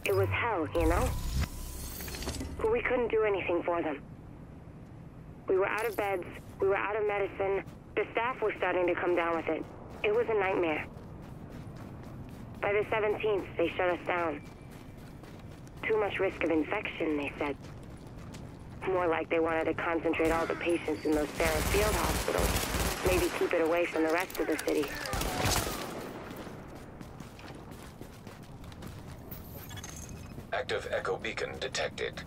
It was hell, you know? But we couldn't do anything for them. We were out of beds, we were out of medicine, the staff was starting to come down with it. It was a nightmare. By the 17th, they shut us down. Too much risk of infection, they said. More like they wanted to concentrate all the patients in those Sarah Field hospitals. Maybe keep it away from the rest of the city. Active echo beacon detected.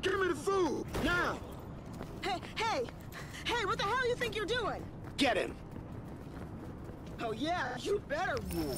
Give me the food, now! Hey, what the hell you think you're doing? Get him! Oh yeah, you better rule.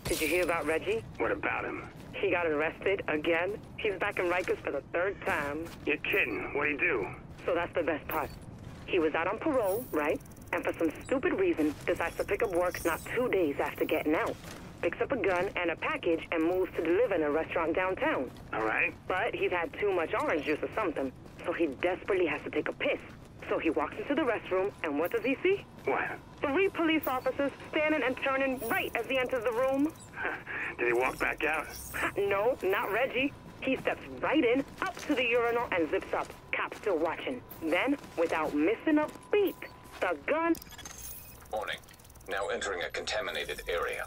Did you hear about Reggie? What about him? He got arrested again. He's back in Rikers for the 3rd time. You're kidding. What'd he do? So that's the best part. He was out on parole, right? And for some stupid reason, decides to pick up work not 2 days after getting out. Picks up a gun and a package and moves to deliver in a restaurant downtown. All right. But he's had too much orange juice or something, so he desperately has to take a piss. So he walks into the restroom, and what does he see? What? 3 police officers standing and turning right as he enters the room. Did he walk back out? No, not Reggie. He steps right in, up to the urinal, and zips up. Cops still watching. Then, without missing a beat, the gun... Warning. Now entering a contaminated area.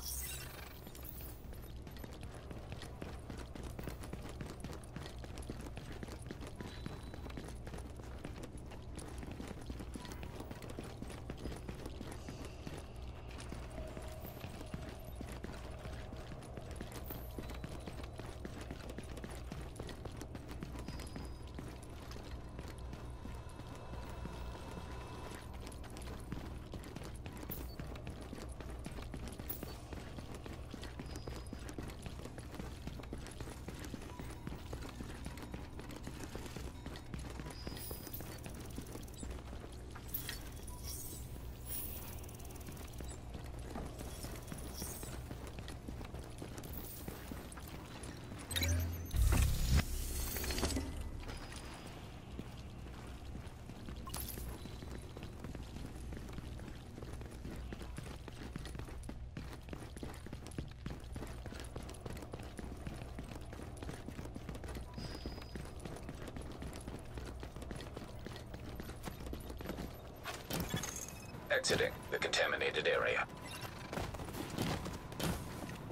Exiting the contaminated area.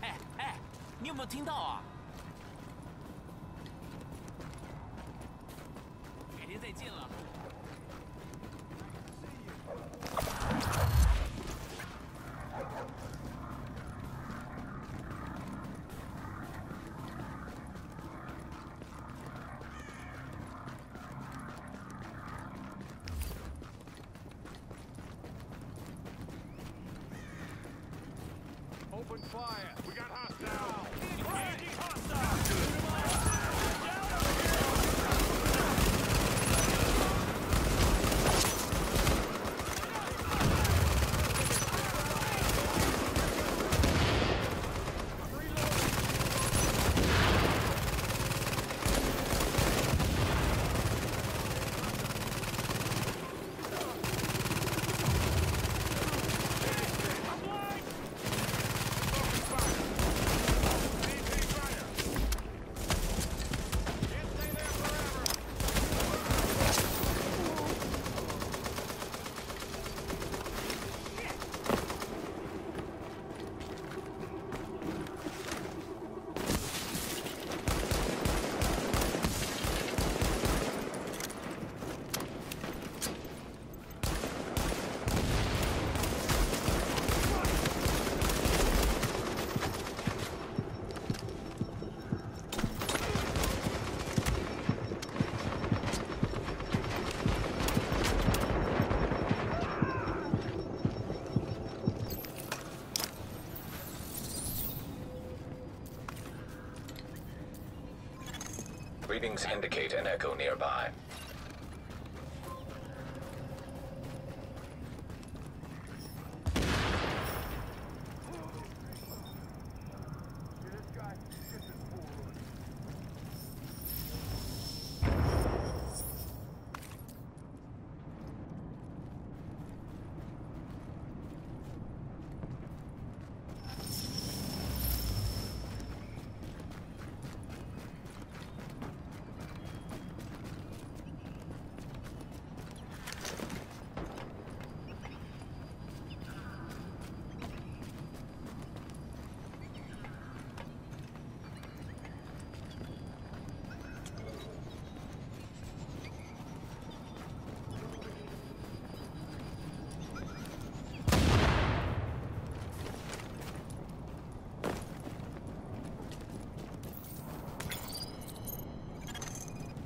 哎，你有没有听到啊？改天再见了。Open fire. We got hostiles. Engaging hostile. Readings indicate an echo nearby.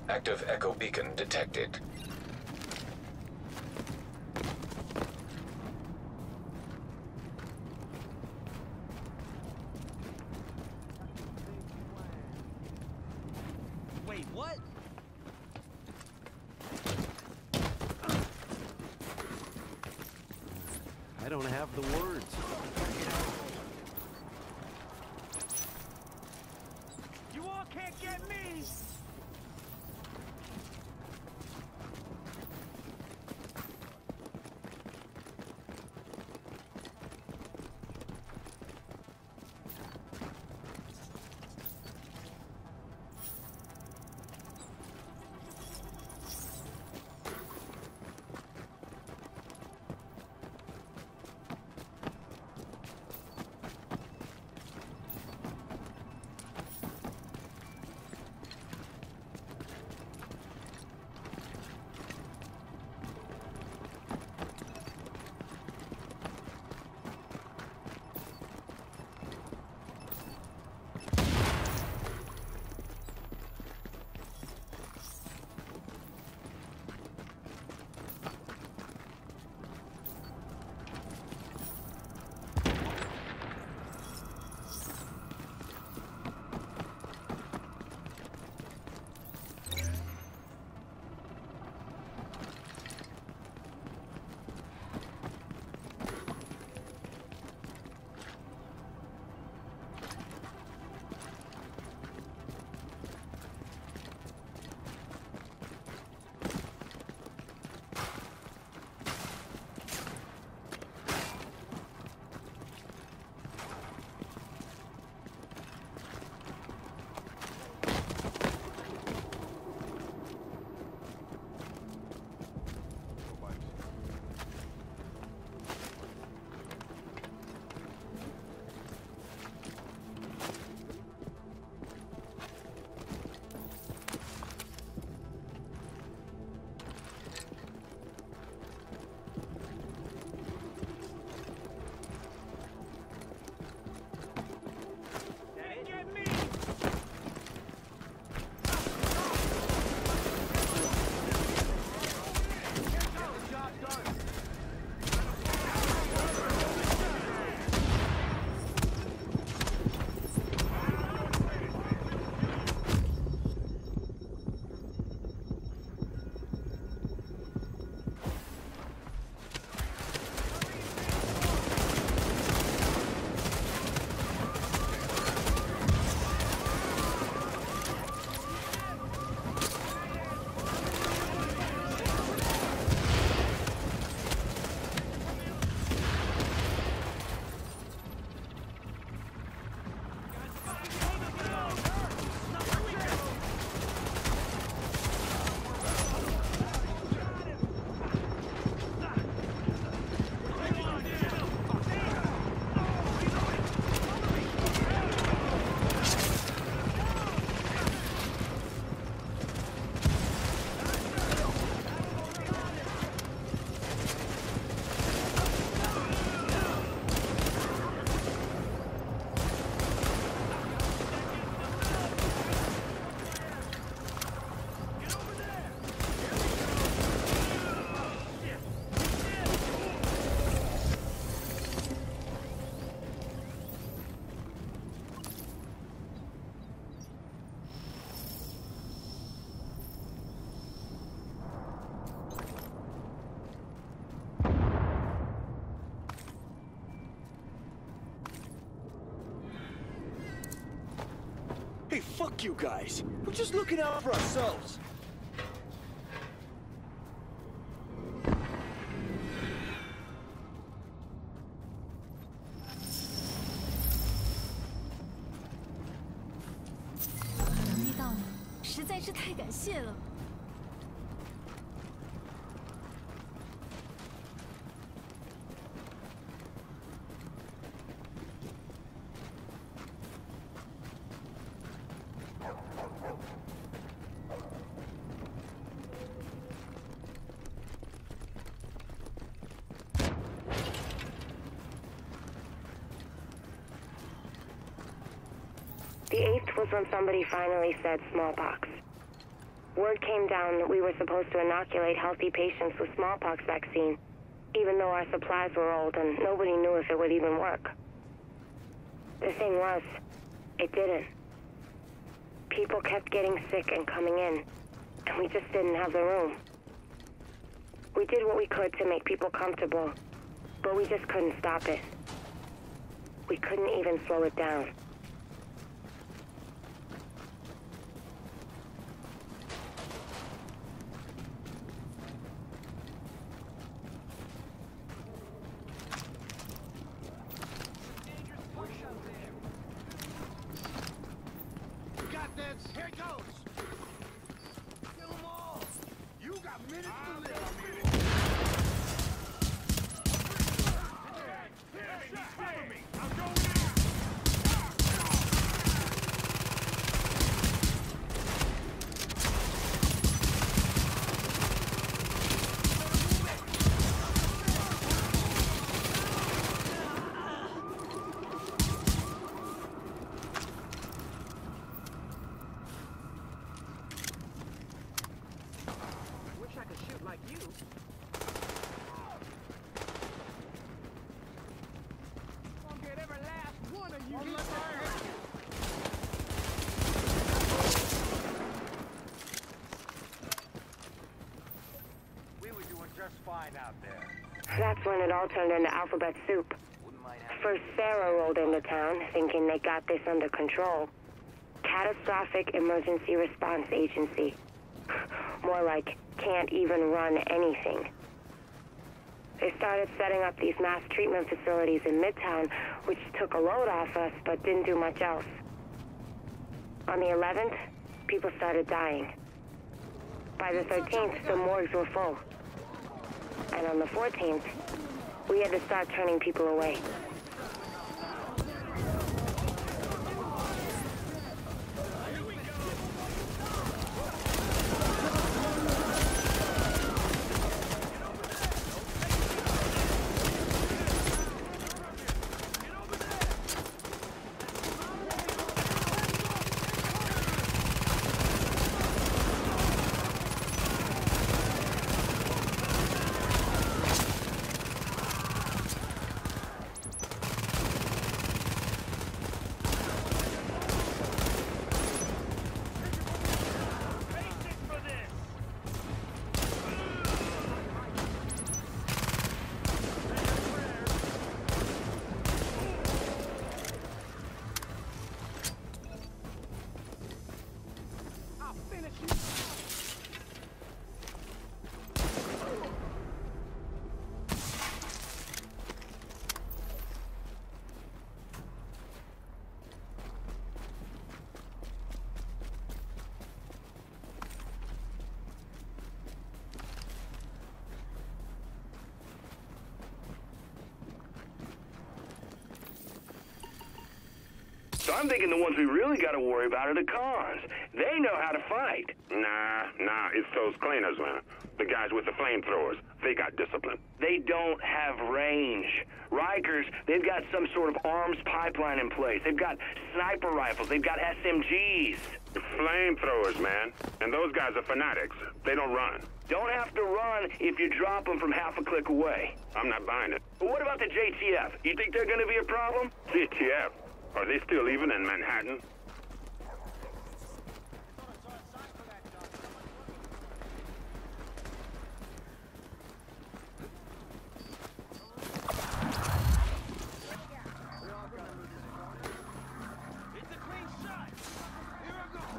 Active echo beacon detected. Wait, what? I don't have the words. You all can't get me! you guys. We're just looking out for ourselves. The 8th was when somebody finally said smallpox. Word came down that we were supposed to inoculate healthy patients with smallpox vaccine, even though our supplies were old and nobody knew if it would even work. The thing was, it didn't. People kept getting sick and coming in, and we just didn't have the room. We did what we could to make people comfortable, but we just couldn't stop it. We couldn't even slow it down. Here it goes! Kill them all! You got minutes to live! Cover me! I'm going in! That's when it all turned into alphabet soup. First, Sarah rolled into town, thinking they got this under control. Catastrophic Emergency Response Agency. More like, can't even run anything. They started setting up these mass treatment facilities in Midtown, which took a load off us, but didn't do much else. On the 11th, people started dying. By the 13th, the morgues were full. And on the 14th, we had to start turning people away. So I'm thinking the ones we really got to worry about are the cons. They know how to fight. Nah, it's those cleaners, man. The guys with the flamethrowers. They got discipline. They don't have range. Rikers, they've got some sort of arms pipeline in place. They've got sniper rifles. They've got SMGs. Flamethrowers, man. And those guys are fanatics. They don't run. Don't have to run if you drop them from half a click away. I'm not buying it. But what about the JTF? You think they're going to be a problem? JTF? Are they still even in Manhattan? It's a clean shot. Here I go.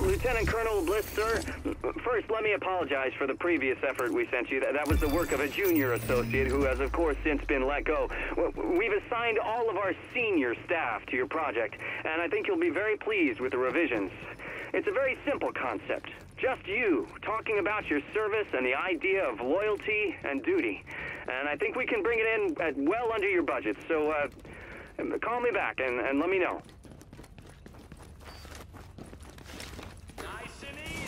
Lieutenant Colonel Bliss, sir. First, let me apologize for the previous effort we sent you. That was the work of a junior associate who has, of course, since been let go. We've assigned all of our senior staff to your project, and I think you'll be very pleased with the revisions. It's a very simple concept. Just you, talking about your service and the idea of loyalty and duty. And I think we can bring it in at well under your budget, so, call me back and let me know. Nice and easy.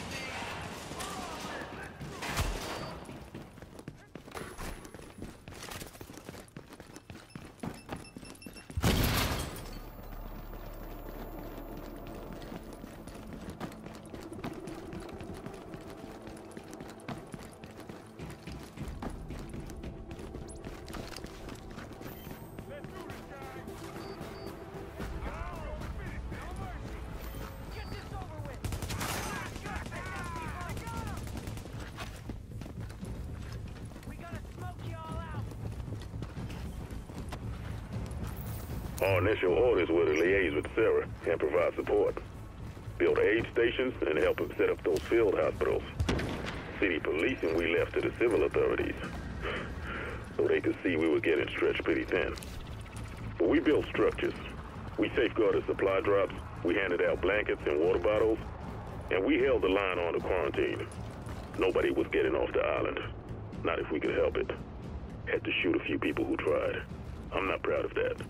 Our initial orders were to liaise with Sarah and provide support. Build aid stations and help him set up those field hospitals. City policing we left to the civil authorities, so they could see we were getting stretched pretty thin. But we built structures. We safeguarded supply drops, we handed out blankets and water bottles, and we held the line on the quarantine. Nobody was getting off the island. Not if we could help it. Had to shoot a few people who tried. I'm not proud of that.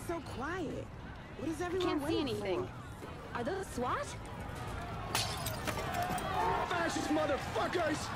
So quiet. What is everyone Can't see waiting anything. Are those SWAT? Fascist motherfuckers!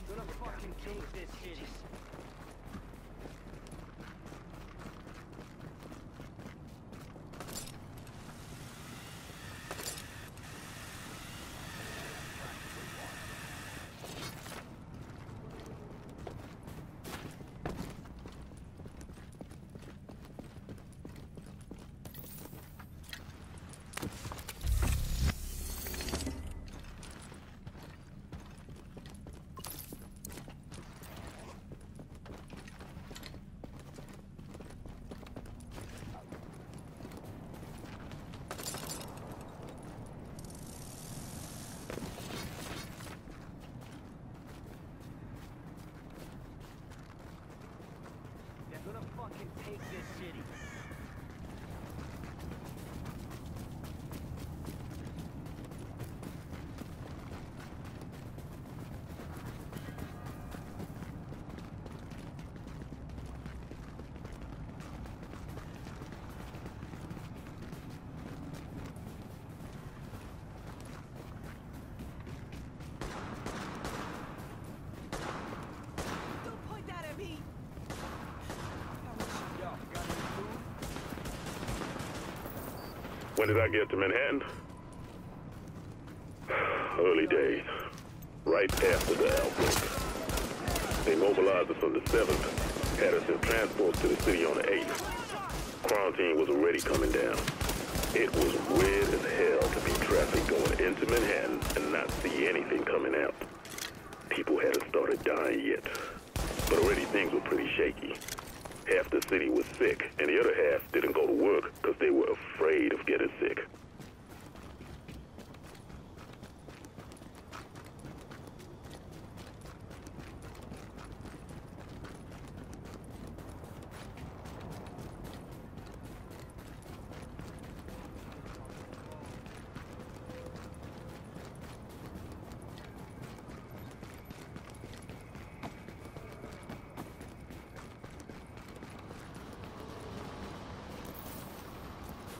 Gonna fucking take this city. Gonna fucking take this city. Don't point that at me! When did I get to Manhattan? Early days. Right after the outbreak. They mobilized us on the 7th, had us in transport to the city on the 8th. Quarantine was already coming down. It was weird as hell to be traffic going into Manhattan and not see anything coming out. People hadn't started dying yet, but already things were pretty shaky. Half the city was sick, and the other half didn't go to work because they were afraid of getting sick.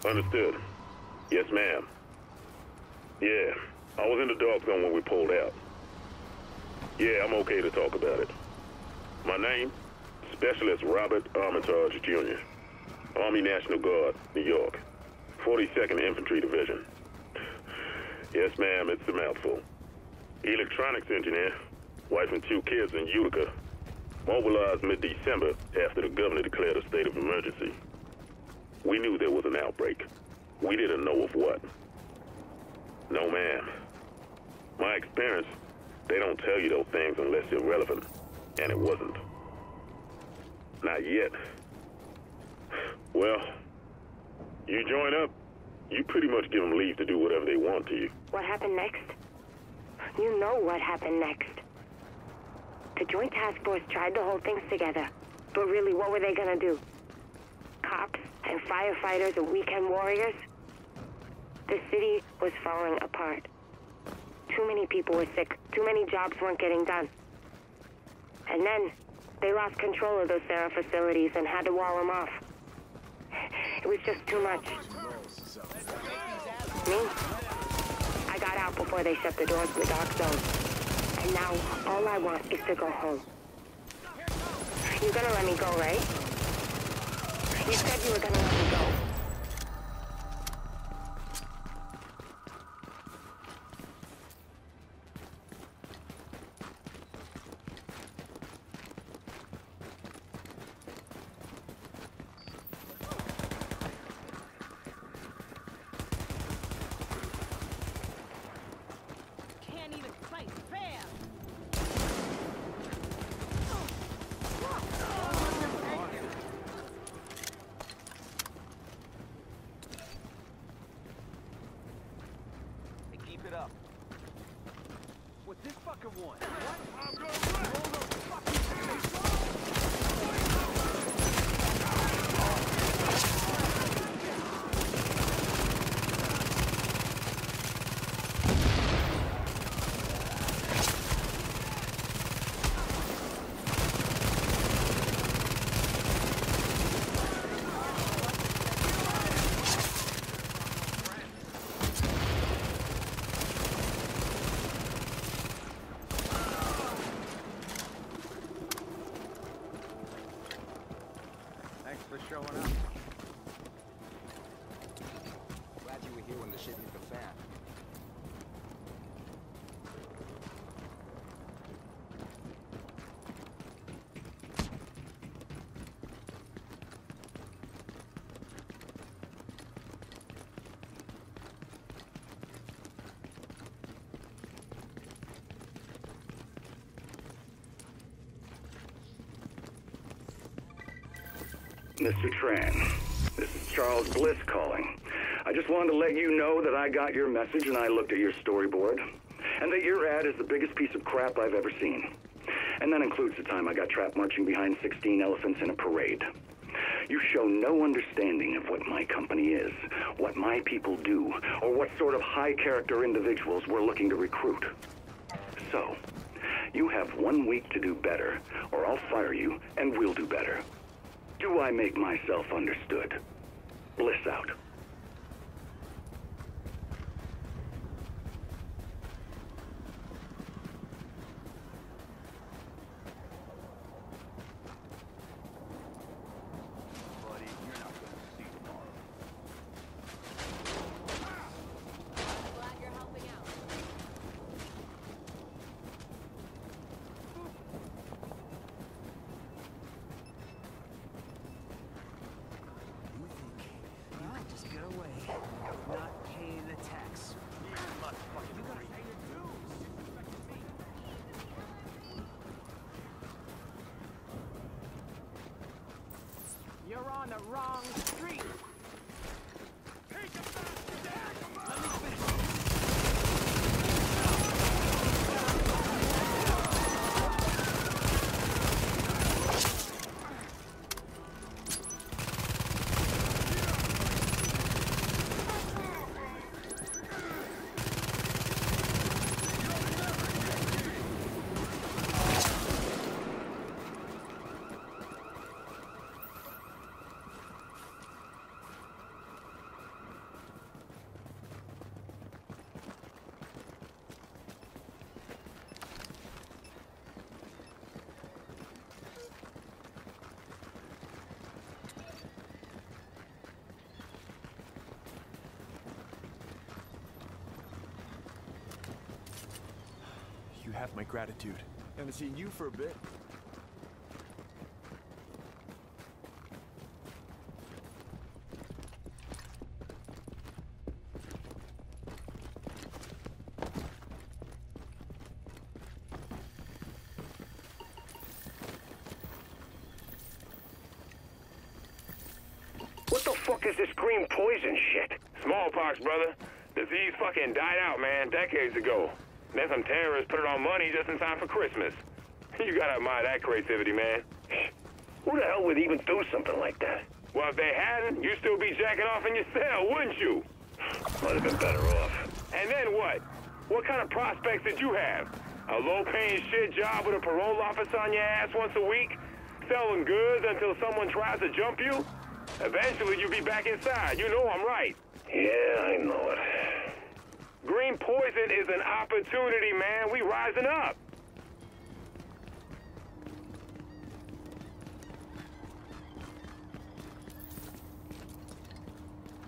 Understood. Yes, ma'am. Yeah, I was in the dark zone when we pulled out. Yeah, I'm okay to talk about it. My name? Specialist Robert Armitage, Jr. Army National Guard, New York. 42nd Infantry Division. Yes, ma'am, it's a mouthful. Electronics engineer. Wife and 2 kids in Utica. Mobilized mid-December after the governor declared a state of emergency. We knew there was an outbreak. We didn't know of what. No, ma'am. My experience, they don't tell you those things unless they're relevant. And it wasn't. Not yet. Well, you join up, you pretty much give them leave to do whatever they want to you. What happened next? You know what happened next. The Joint Task Force tried to hold things together. But really, what were they gonna do? Cops and firefighters and weekend warriors? The city was falling apart. Too many people were sick. Too many jobs weren't getting done. And then, they lost control of those Sarah facilities and had to wall them off. It was just too much. Me? I got out before they shut the doors to the dark zone. And now, all I want is to go home. You're gonna let me go, right? You said you were gonna let me go. What this fucker want? I'm gonna roll those fucking Thanks for showing up. Glad you were here when the shit hit the fan. Mr. Tran, this is Charles Bliss calling. I just wanted to let you know that I got your message and I looked at your storyboard, and that your ad is the biggest piece of crap I've ever seen. And that includes the time I got trapped marching behind 16 elephants in a parade. You show no understanding of what my company is, what my people do, or what sort of high-character individuals we're looking to recruit. So, you have 1 week to do better, or I'll fire you and we'll do better. Do I make myself understood? Bliss out. buddy. You're not gonna see tomorrow. Glad you're helping out. You think you could just get away with not paying the tax? You motherfucker, you gotta pay your dues. You're on the wrong street. Take him back to the Let me finish. you have my gratitude. Haven't seen you for a bit. What the fuck is this green poison shit? Smallpox, brother. Disease fucking died out, man, decades ago. Then some terrorists put it on money just in time for Christmas. You gotta admire that creativity, man. Who the hell would even do something like that? Well, if they hadn't, you'd still be jacking off in your cell, wouldn't you? Might have been better off. And then what? What kind of prospects did you have? A low-paying shit job with a parole officer on your ass once a week? Selling goods until someone tries to jump you? Eventually, you'll be back inside. You know I'm right. Yeah, I know it. Green poison is an opportunity, man. We rising up.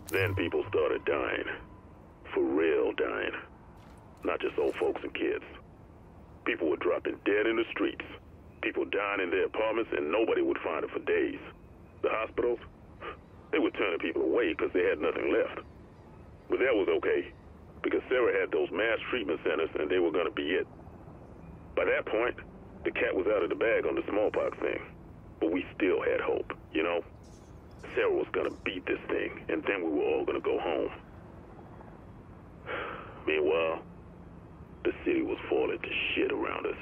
Then people started dying. For real dying. Not just old folks and kids. People were dropping dead in the streets. People dying in their apartments and nobody would find them for days. The hospitals, they were turning people away because they had nothing left. But that was okay, because Sarah had those mass treatment centers and they were going to be it. By that point, the cat was out of the bag on the smallpox thing. But we still had hope, you know? Sarah was going to beat this thing, and then we were all going to go home. Meanwhile, the city was falling to shit around us.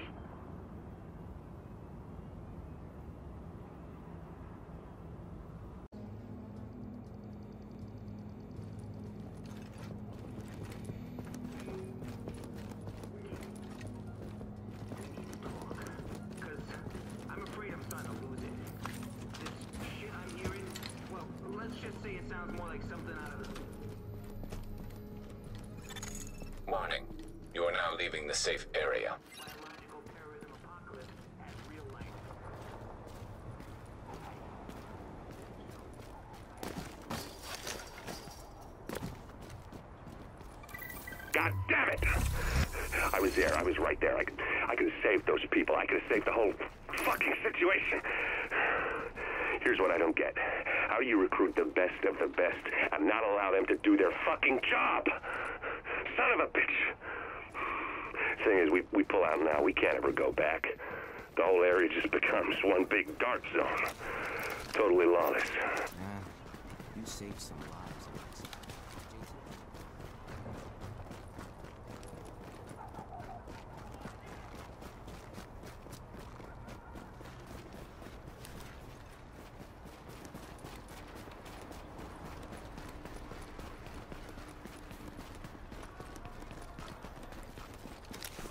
Warning. You are now leaving the safe area. God damn it! I was there. I was right there. I could have saved those people. I could have saved the whole fucking situation. Here's what I don't get. How do you recruit the best of the best and not allow them to do their fucking job? Son of a bitch. Thing is, we pull out now. We can't ever go back. The whole area just becomes one big dark zone. Totally lawless. You saved some lives, Alex.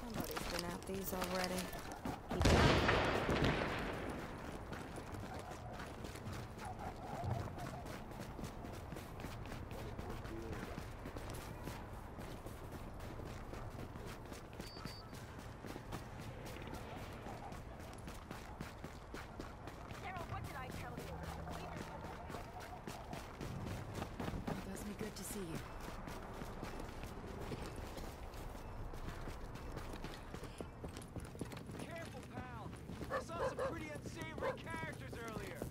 Somebody's been at these already. Does me good to see you. Careful, pal. I saw some pretty unsavory characters earlier.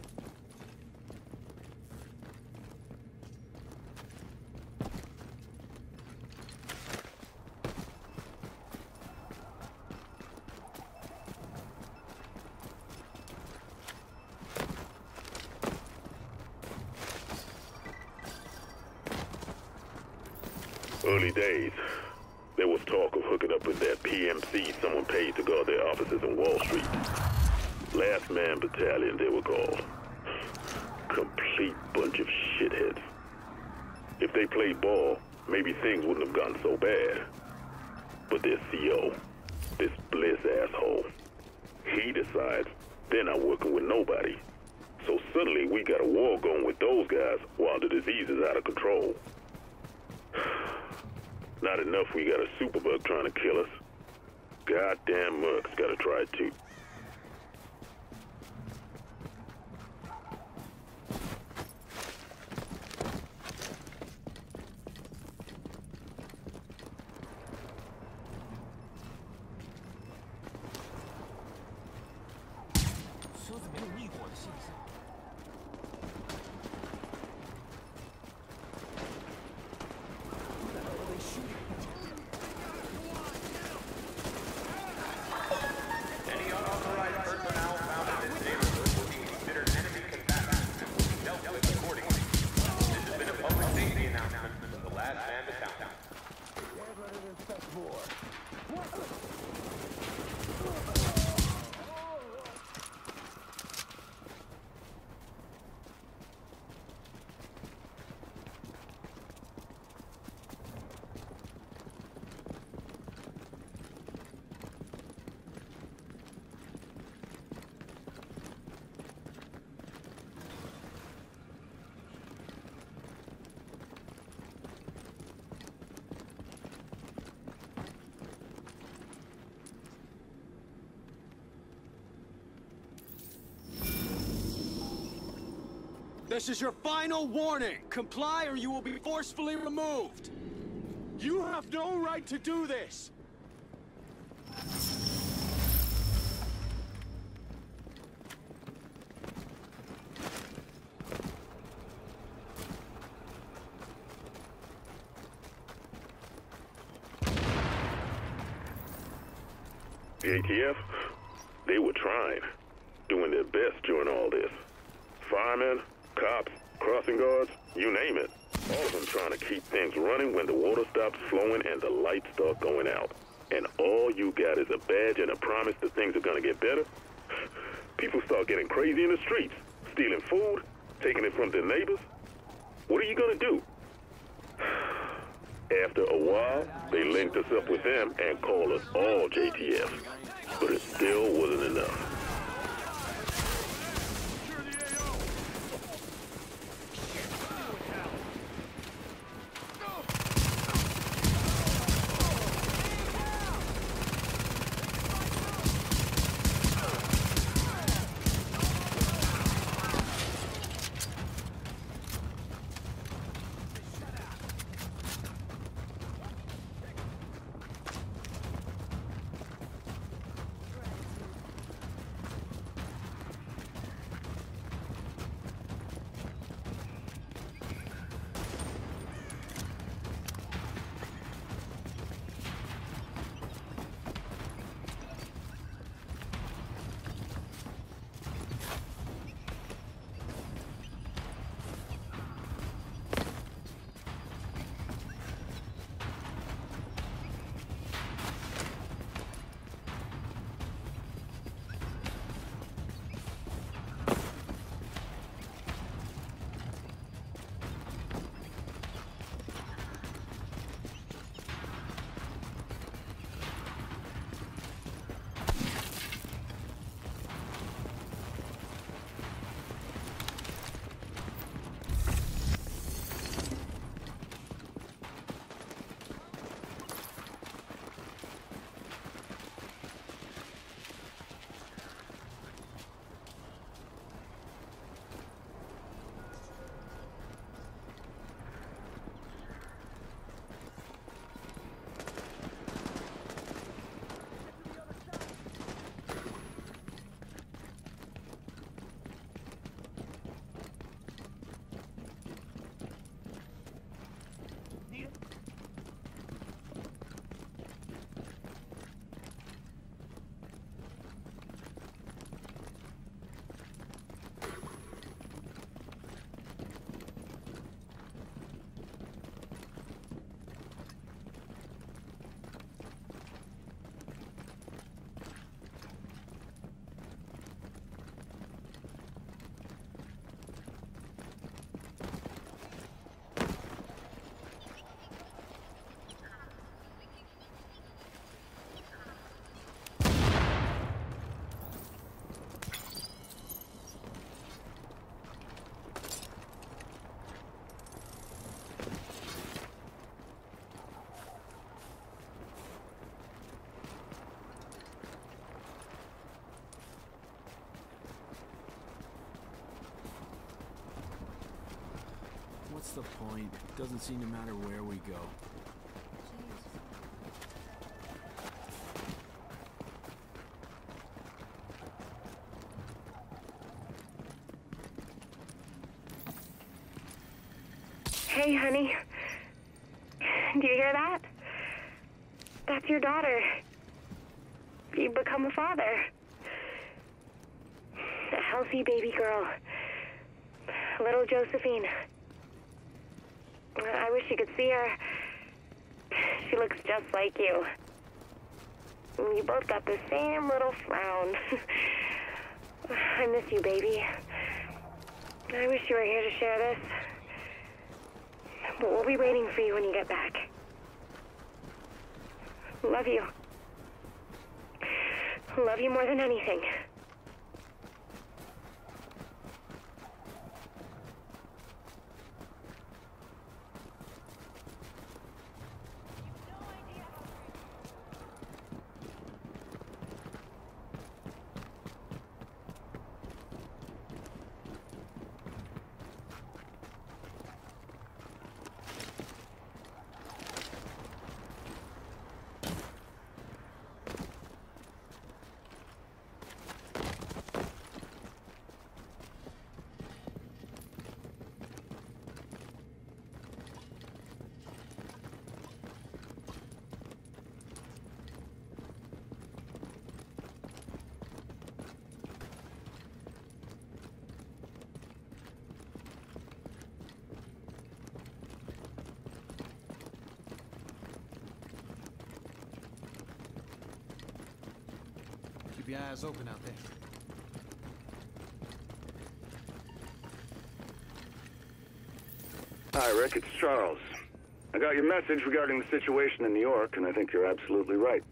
Early days, there was talk of hooking up with that PMC someone paid to guard their offices in Wall Street. Last Man Battalion, they were called. Complete bunch of shitheads. If they played ball, maybe things wouldn't have gotten so bad. But their CO, this Bliss asshole, he decides they're not working with nobody. So suddenly we got a war going with those guys while the disease is out of control. Not enough we got a superbug trying to kill us. Goddamn Merc's gotta try it too. This is your final warning. Comply or you will be forcefully removed. You have no right to do this! The ATF, they were trying, doing their best during all this. Firemen, cops, crossing guards, you name it. All of them trying to keep things running when the water stops flowing and the lights start going out. And all you got is a badge and a promise that things are gonna get better. People start getting crazy in the streets, stealing food, taking it from their neighbors. What are you gonna do? After a while, they linked us up with them and called us all JTF. But it still wasn't enough. What's the point? Doesn't seem to matter where we go. Hey, honey. Do you hear that? That's your daughter. You've become a father. A healthy baby girl. Little Josephine. I wish you could see her. She looks just like you. You both got the same little frown. I miss you, baby. I wish you were here to share this. But we'll be waiting for you when you get back. Love you. Love you more than anything. Keep your eyes open out there. Hi, Rick. It's Charles. I got your message regarding the situation in New York, and I think you're absolutely right.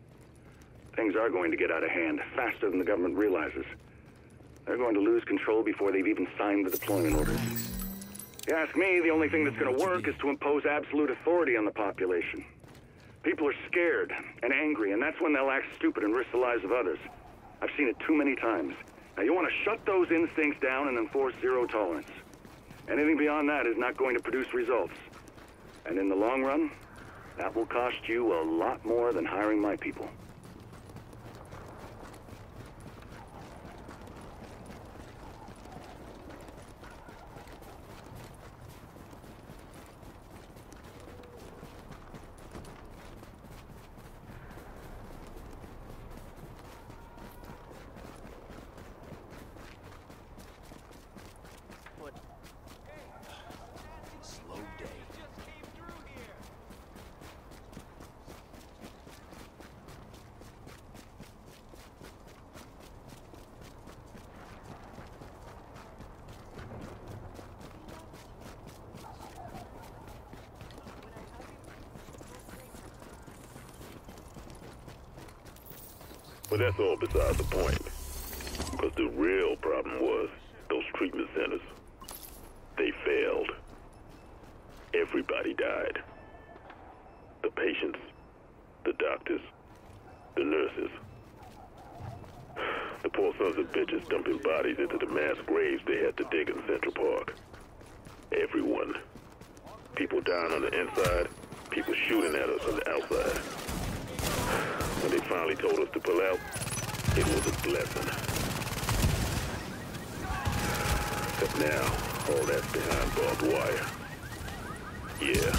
Things are going to get out of hand faster than the government realizes. They're going to lose control before they've even signed the deployment orders. If you ask me, the only thing that's going to work is to impose absolute authority on the population. People are scared and angry, and that's when they'll act stupid and risk the lives of others. I've seen it too many times. Now, you want to shut those instincts down and enforce zero tolerance. Anything beyond that is not going to produce results. And in the long run, that will cost you a lot more than hiring my people. But that's all beside the point. Because the real problem was those treatment centers. They failed. Everybody died. The patients, the doctors, the nurses. The poor sons of bitches dumping bodies into the mass graves they had to dig in Central Park. Everyone. People dying on the inside, people shooting at us on the outside. When they finally told us to pull out, it was a blessing. But now, all that's behind barbed wire. Yeah.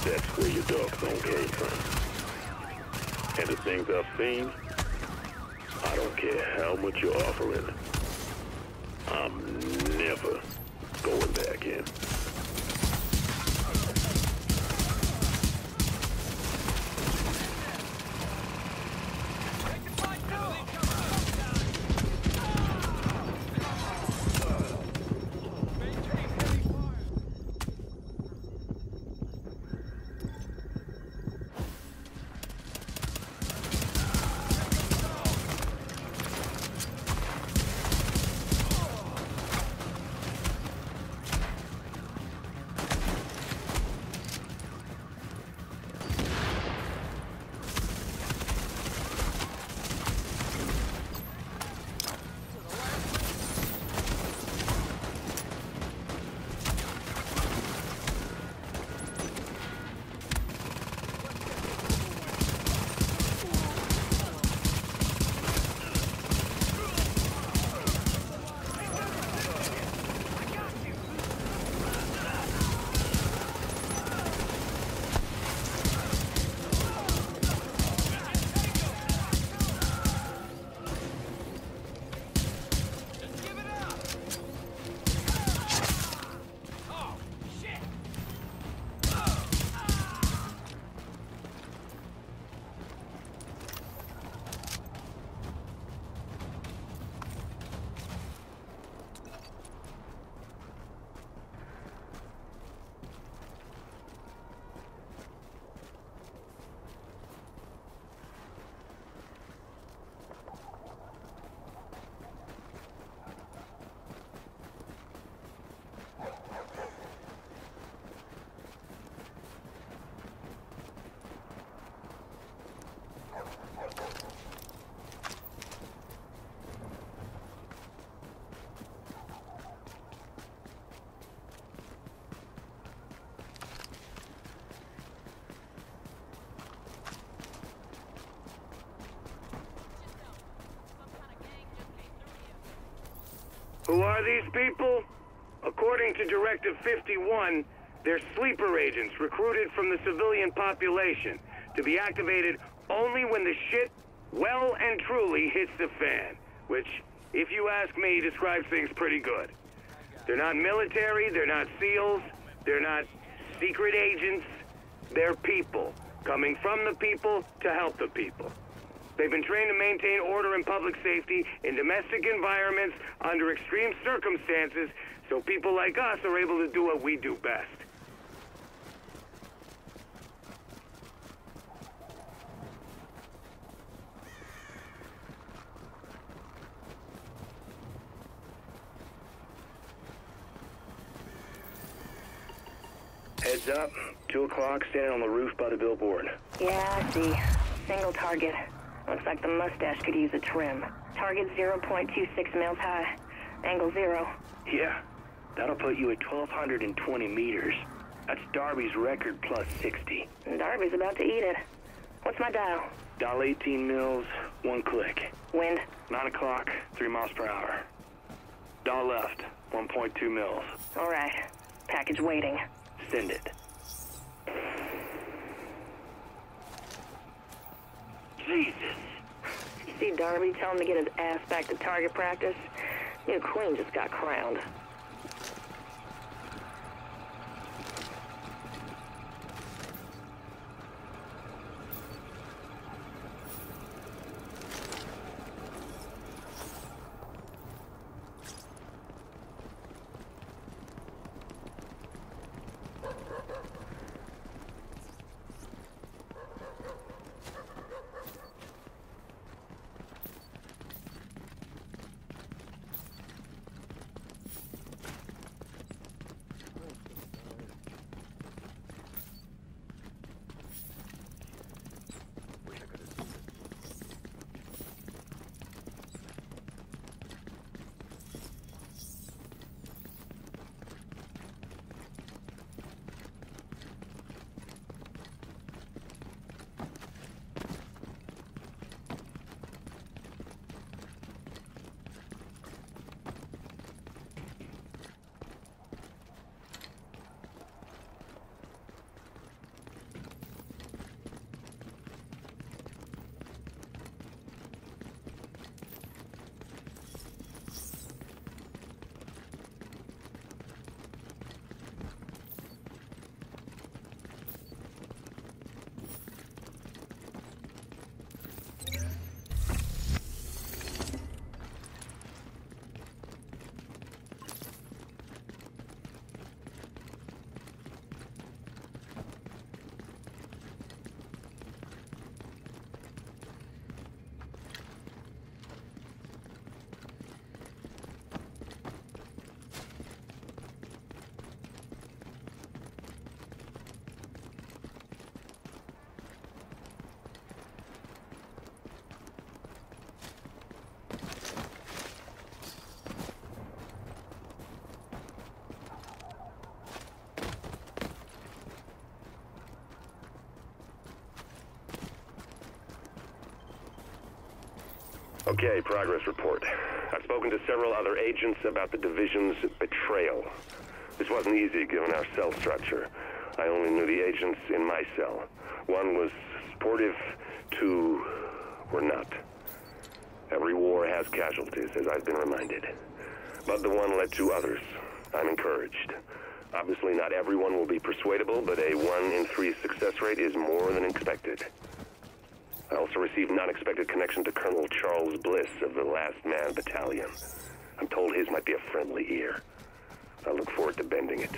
That's where your dark zone came from. And the things I've seen, I don't care how much you're offering. I'm never going back in. Who are these people? According to Directive 51, they're sleeper agents recruited from the civilian population to be activated only when the shit well and truly hits the fan, which, if you ask me, describes things pretty good. They're not military, they're not SEALs, they're not secret agents, they're people, coming from the people to help the people. They've been trained to maintain order and public safety in domestic environments under extreme circumstances, so people like us are able to do what we do best. Heads up. 2 o'clock, standing on the roof by the billboard. Yeah, I see. Single target. Looks like the mustache could use a trim. Target 0.26 mils high. Angle 0. Yeah. That'll put you at 1,220 meters. That's Darby's record plus 60. Darby's about to eat it. What's my dial? Dial 18 mils, 1 click. Wind? 9 o'clock, 3 miles per hour. Dial left, 1.2 mils. All right. Package waiting. Send it. Jesus! You see Darby tell him to get his ass back to target practice? New queen just got crowned. Okay, progress report. I've spoken to several other agents about the division's betrayal. This wasn't easy given our cell structure. I only knew the agents in my cell. One was supportive, 2 were not. Every war has casualties, as I've been reminded. But the one led to others. I'm encouraged. Obviously not everyone will be persuadable, but a 1 in 3 success rate is more than expected. I also received an unexpected connection to Colonel Charles Bliss of the Last Man Battalion. I'm told his might be a friendly ear. I look forward to bending it.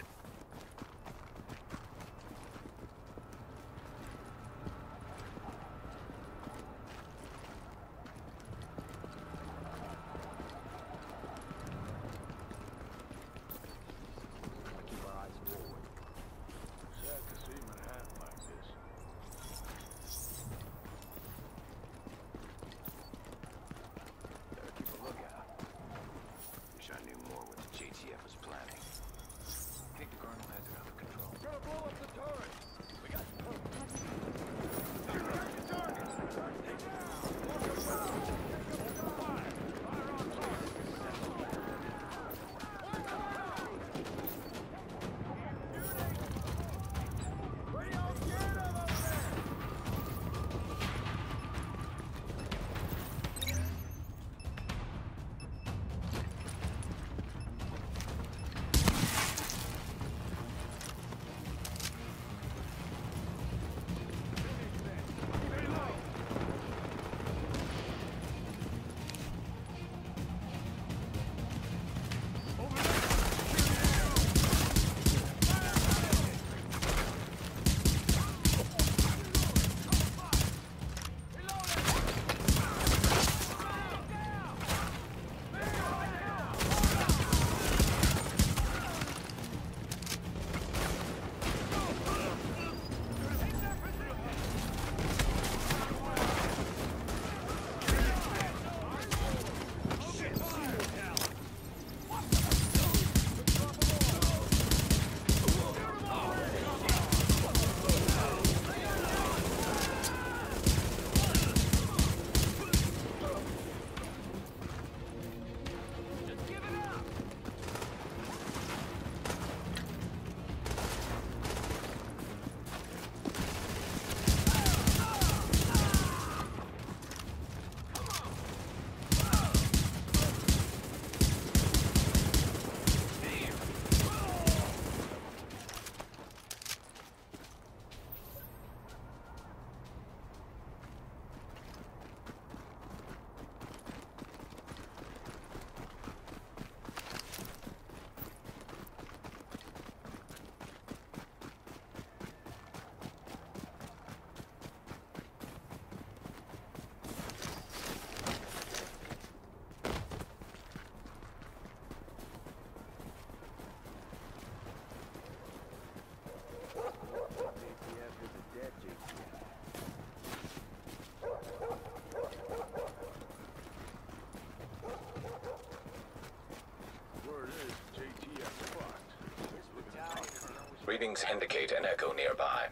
Readings indicate an echo nearby.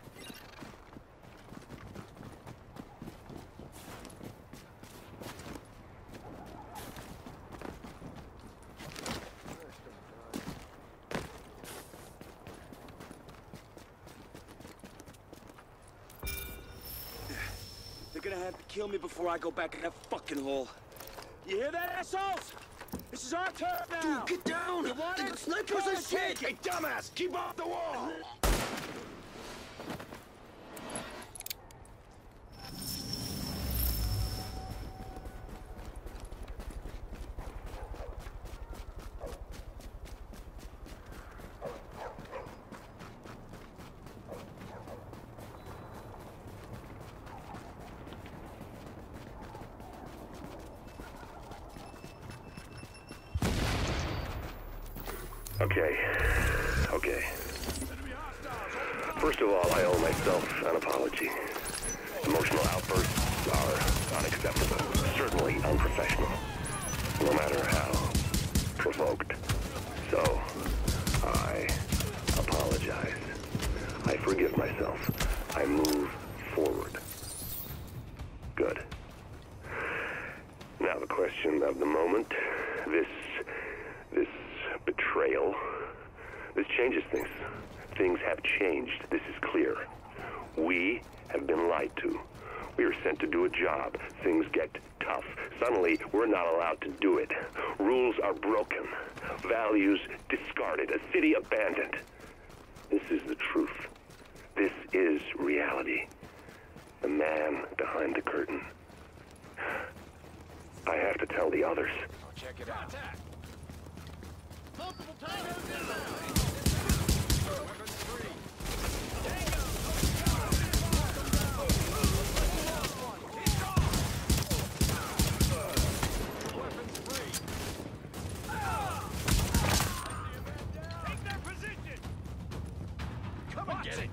They're gonna have to kill me before I go back in that fucking hole. You hear that, assholes? This is our turn now! Dude, get down! You want it? Snipers and shit! Hey, dumbass! Keep off the wall! Okay. First of all, I owe myself an apology. Emotional outbursts are unacceptable, certainly unprofessional, no matter how provoked. So, I apologize. I forgive myself. I move forward. Good. Now the question of the moment, this betrayal, this changes things. Things have changed. This is clear. We have been lied to. We are sent to do a job. Things get tough. Suddenly, we're not allowed to do it. Rules are broken. Values discarded. A city abandoned. This is the truth. This is reality. The man behind the curtain. I have to tell the others. Check it out. Multiple times. Come on, get it!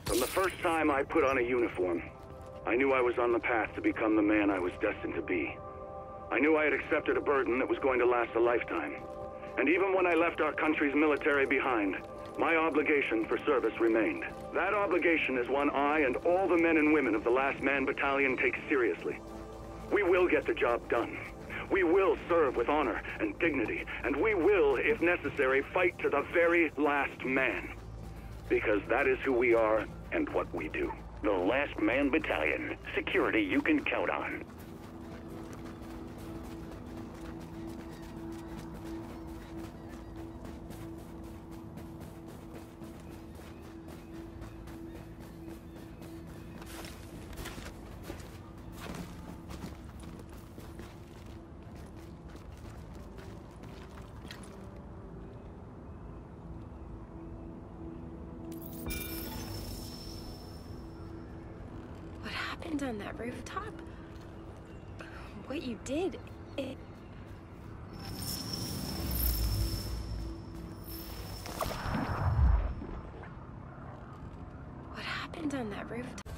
From the first time I put on a uniform, I knew I was on the path to become the man I was destined to be. I knew I had accepted a burden that was going to last a lifetime. And even when I left our country's military behind, my obligation for service remained. That obligation is one I and all the men and women of the Last Man Battalion take seriously. We will get the job done. We will serve with honor and dignity, and we will, if necessary, fight to the very last man. Because that is who we are and what we do. The Last Man Battalion. Security you can count on. On that rooftop? What you did, it... What happened on that rooftop?